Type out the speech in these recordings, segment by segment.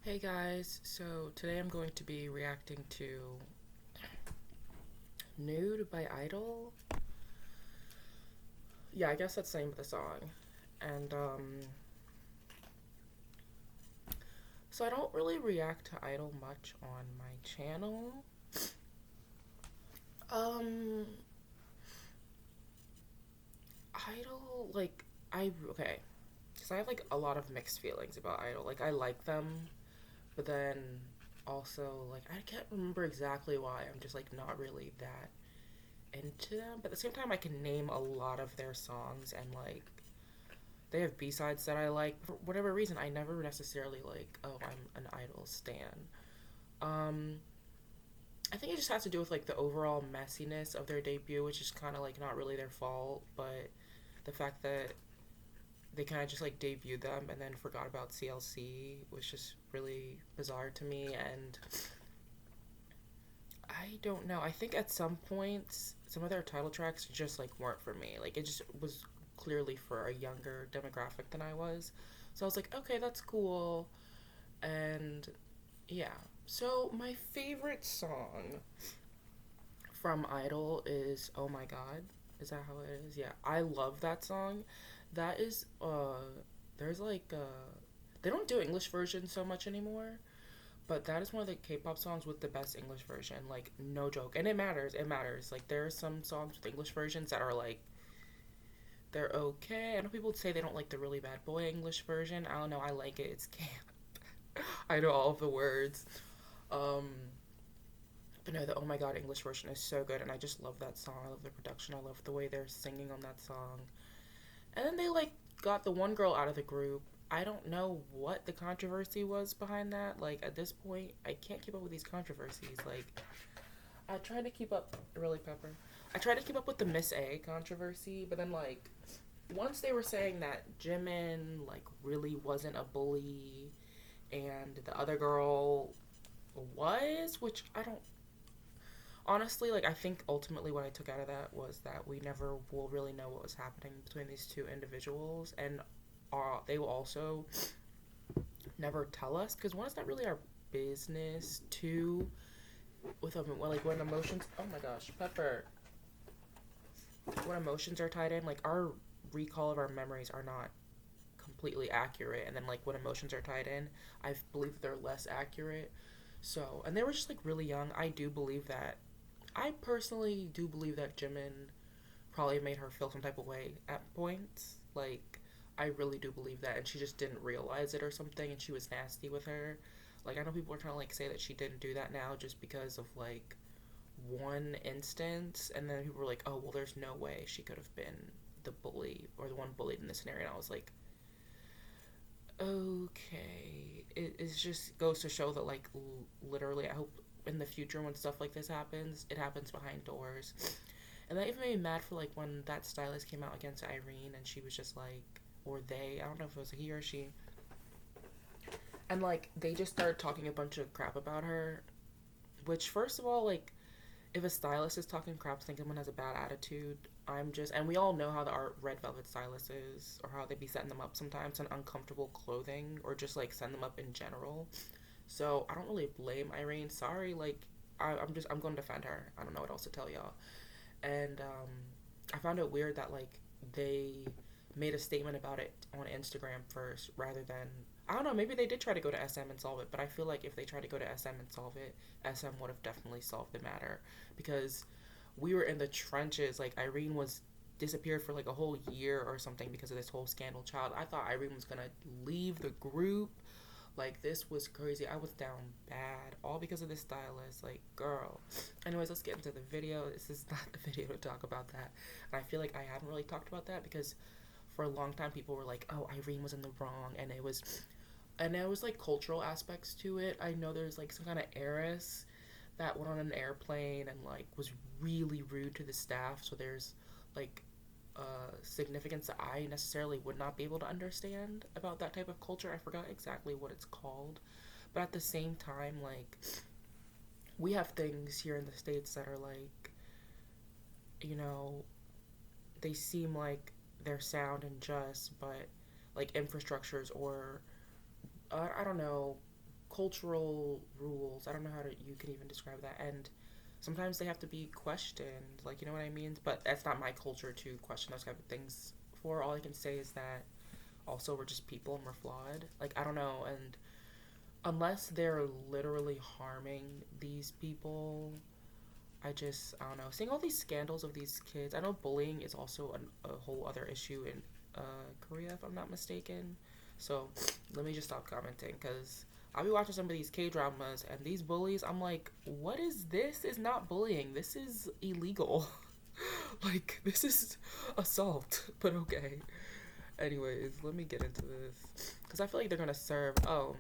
Hey guys, so today I'm going to be reacting to Nude by I-dle. Yeah, I guess that's the name of the song. And so I don't really react to I-dle much on my channel. Um I-dle okay, cuz I have like a lot of mixed feelings about I-dle. Like I like them, but then also like I can't remember exactly why. I'm just like not really that into them, but at the same time I can name a lot of their songs, and like they have B-sides that I like. For whatever reason, I never necessarily like, oh, I'm an I-dle stan. Um, I think it just has to do with like the overall messiness of their debut, which is kind of like not really their fault, but the fact that they kind of just like debuted them and then forgot about CLC was just really bizarre to me. And I don't know. I think at some points, some of their title tracks just like weren't for me. Like it just was clearly for a younger demographic than I was. So I was like, okay, that's cool. And yeah. So my favorite song from I-dle is Oh My God. Is that how it is? Yeah. I love that song. That is there's like they don't do English versions so much anymore. But that is one of the K-pop songs with the best English version, like no joke. And it matters. It matters. Like there are some songs with English versions that are like they're okay. I know people say they don't like the really bad boy English version. I don't know. I like it. It's camp. I know all of the words. Um, but no, the Oh My God English version is so good, and I just love that song. I love the production. I love the way they're singing on that song. And then they like got the one girl out of the group. I don't know what the controversy was behind that. Like at this point, I can't keep up with these controversies. Like I tried to keep up, really Pepper. I tried to keep up with the Miss A controversy, but then like once they were saying that Jimin like really wasn't a bully and the other girl was, which I don't honestly like. I think ultimately what I took out of that was that we never will really know what was happening between these two individuals, and they will also never tell us because one, it's not really our business. Two, with like when emotions, oh my gosh, Pepper, when emotions are tied in, like our recall of our memories are not completely accurate, and then like when emotions are tied in, I believe they're less accurate. So, and they were just like really young. I do believe that. I personally do believe that Jimin probably made her feel some type of way at points. Like, I really do believe that, and she just didn't realize it or something, and she was nasty with her. Like, I know people are trying to like say that she didn't do that now just because of like one instance, and then people were like, "Oh, well, there's no way she could have been the bully or the one bullied in this scenario." And I was like, "Okay." It just goes to show that, like, literally, I hope in the future when stuff like this happens, it happens behind doors. And that even made me mad for like when that stylist came out against Irene, and she was just like, or they, I don't know if it was a he or she, and like they just started talking a bunch of crap about her. Which, first of all, like if a stylist is talking crap, think someone has a bad attitude. I'm just, and we all know how the art red velvet stylist is, or how they be setting them up sometimes in uncomfortable clothing, or just like send them up in general. So I don't really blame Irene. Sorry, like I'm going to defend her. I don't know what else to tell y'all. And I found it weird that like they made a statement about it on Instagram first rather than, I don't know, maybe they did try to go to SM and solve it, but I feel like if they tried to go to SM and solve it, SM would have definitely solved the matter, because we were in the trenches. Like Irene was disappeared for like a whole year or something because of this whole scandal child. I thought Irene was gonna leave the group. Like this was crazy. I was down bad, all because of this stylist. Like, girl. Anyways, let's get into the video. This is not the video to talk about that. And I feel like I haven't really talked about that because for a long time people were like, "Oh, Irene was in the wrong," and there was like cultural aspects to it. I know there's like some kind of heiress that went on an airplane and like was really rude to the staff. So there's like significance that I necessarily would not be able to understand about that type of culture. I forgot exactly what it's called. But at the same time, like, we have things here in the States that are like, you know, they seem like they're sound and just, but like infrastructures or, I don't know, cultural rules. I don't know how to you can even describe that. And sometimes they have to be questioned. Like, you know what I mean? But that's not my culture to question those type of things for. All I can say is that also we're just people and we're flawed. Like, I don't know. And unless they're literally harming these people, I don't know. Seeing all these scandals of these kids, I know bullying is also a whole other issue in Korea, if I'm not mistaken. So let me just stop commenting because I'll be watching some of these K dramas and these bullies. I'm like, what is this? Is not bullying. This is illegal. Like, this is assault. But okay. Anyways, let me get into this because I feel like they're gonna serve. Oh,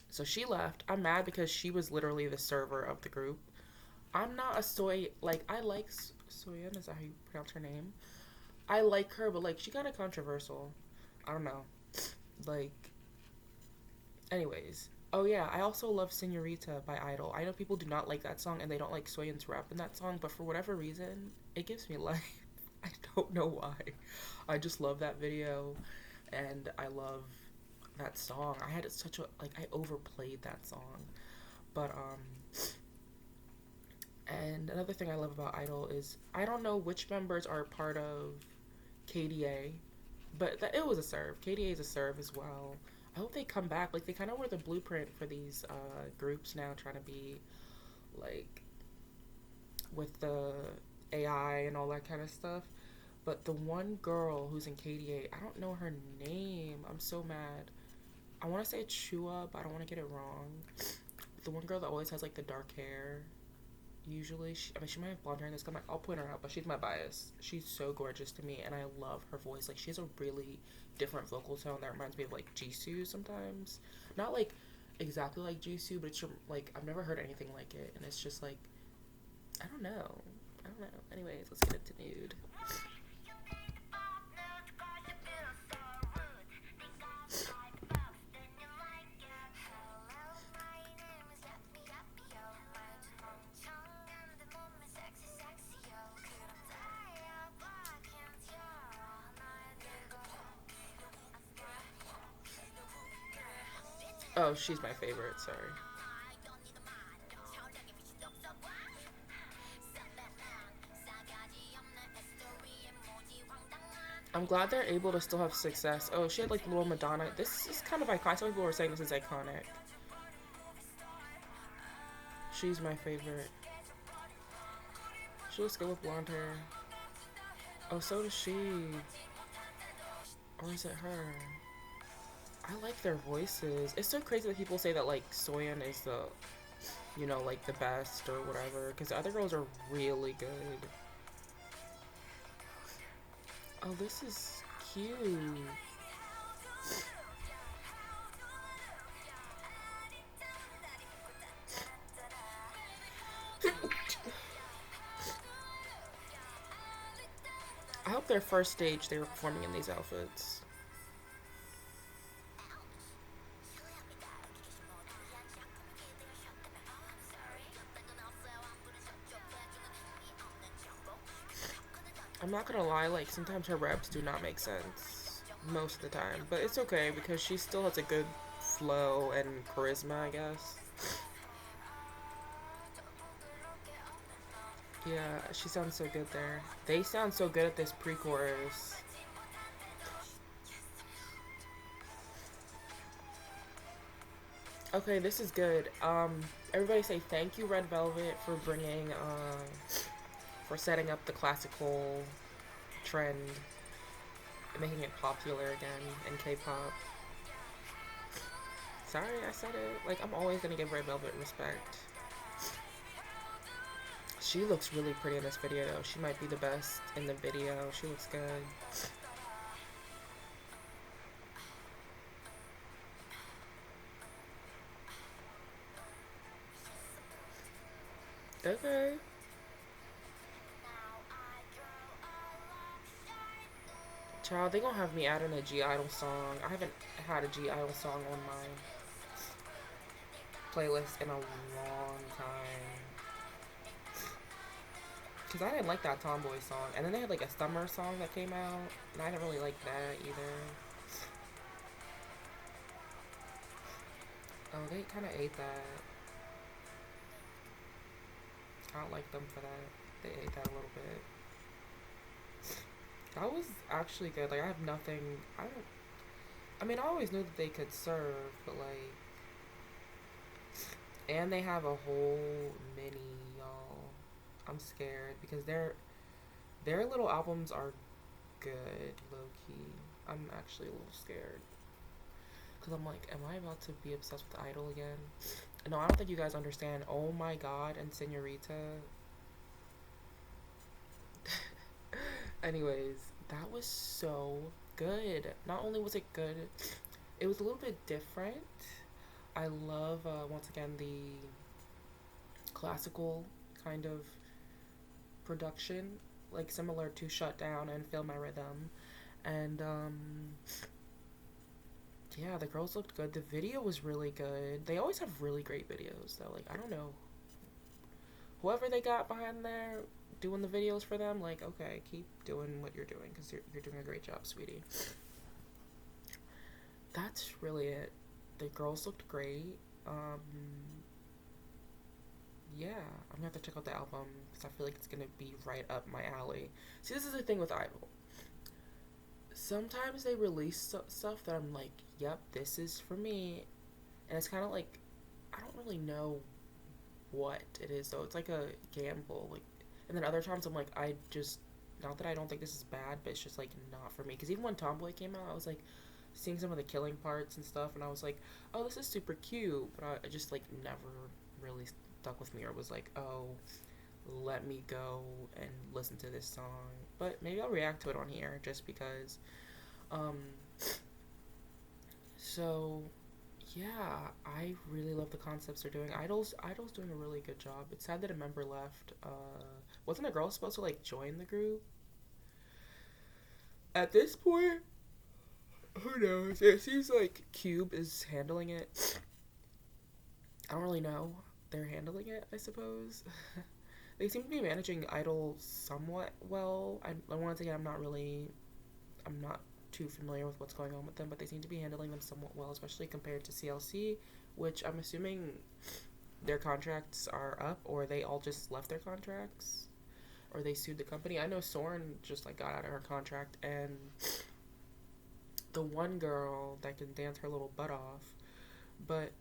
so she left. I'm mad because she was literally the server of the group. I'm not a soy, like, I like Soyeon, is that how you pronounce her name? I like her, but, like, she kind of controversial. I don't know. Like, anyways. Oh, yeah, I also love Senorita by I-dle. I know people do not like that song, and they don't like Soyeon's rap in that song, but for whatever reason, it gives me life. I don't know why. I just love that video, and I love that song. I had such a, like, I overplayed that song. But, and another thing I love about I-dle is I don't know which members are part of KDA, but it was a serve. KDA is a serve as well. I hope they come back. Like, they kind of were the blueprint for these groups now, trying to be like with the AI and all that kind of stuff. But the one girl who's in KDA, I don't know her name. I'm so mad. I want to say Chua, but I don't want to get it wrong. The one girl that always has like the dark hair. Usually, I mean, she might have blonde hair in this. I'll point her out, but she's my bias. She's so gorgeous to me, and I love her voice. Like, she has a really different vocal tone that reminds me of like Jisoo sometimes. Not like exactly like Jisoo, but it's like I've never heard anything like it, and it's just like I don't know. Anyways, let's get into Nude. Oh, she's my favorite. Sorry. I'm glad they're able to still have success. Oh, she had like little Madonna. This is kind of iconic. Some people were saying this is iconic. She's my favorite. She looks good with blonde hair. Oh, so does she. Or is it her? I like their voices. It's so crazy that people say that like Soyeon is the, you know, like the best or whatever, because the other girls are really good. Oh, this is cute. I hope their first stage they were performing in these outfits. I'm not gonna lie, like, sometimes her reps do not make sense most of the time, but it's okay because she still has a good flow and charisma, I guess. Yeah, she sounds so good there. They sound so good at this pre-chorus. Okay, this is good. Everybody say thank you, Red Velvet, for bringing, for setting up the classical trend and making it popular again in K-pop. Sorry, I said it. Like, I'm always gonna give Red Velvet respect. She looks really pretty in this video, though. She might be the best in the video. She looks good. Okay. Child, they gonna have me add in a I-dle song. I haven't had a I-dle song on my playlist in a long time. Because I didn't like that Tomboy song. And then they had like a summer song that came out. And I didn't really like that either. Oh, they kind of ate that. I don't like them for that. They ate that a little bit. That was actually good. Like, I have nothing. I don't. I mean, I always knew that they could serve, but like, and they have a whole mini, y'all. I'm scared because their little albums are good, low key. I'm actually a little scared because I'm like, am I about to be obsessed with I-dle again? No, I don't think you guys understand. Oh my god, and Senorita. Anyways, that was so good. Not only was it good, it was a little bit different. I love, once again, the classical kind of production, like similar to Shut Down and Feel My Rhythm. And, yeah, the girls looked good. The video was really good. They always have really great videos, though. Like, I don't know. Whoever they got behind there doing the videos for them, like, okay, keep doing what you're doing because you're doing a great job, sweetie. That's really it. The girls looked great. Um, yeah, I'm gonna have to check out the album because I feel like it's gonna be right up my alley. See, this is the thing with I-dle. Sometimes they release stuff that I'm like, yep, this is for me, and it's kind of like I don't really know what it is though. It's like a gamble, like, and then other times I'm like, I just not that I don't think this is bad, but it's just like not for me. Because even when Tomboy came out, I was like seeing some of the killing parts and stuff, and I was like, oh, this is super cute, but I just like never really stuck with me or was like, oh, let me go and listen to this song. But maybe I'll react to it on here just because. Um, so yeah, I really love the concepts they're doing. I-dle's doing a really good job. It's sad that a member left. Wasn't a girl supposed to like join the group? At this point, who knows? It seems like Cube is handling it. I don't really know. They're handling it, I suppose. They seem to be managing I-dle somewhat well. Once again, I'm not too familiar with what's going on with them, but they seem to be handling them somewhat well, especially compared to CLC, which I'm assuming their contracts are up, or they all just left their contracts, or they sued the company. I know Soren just like got out of her contract, and the one girl that can dance her little butt off. But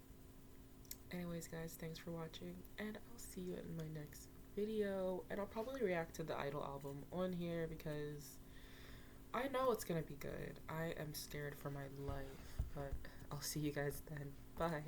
anyways, guys, thanks for watching, and I'll see you in my next video, and I'll probably react to the I-dle album on here because I know it's gonna be good. I am scared for my life, but I'll see you guys then. Bye.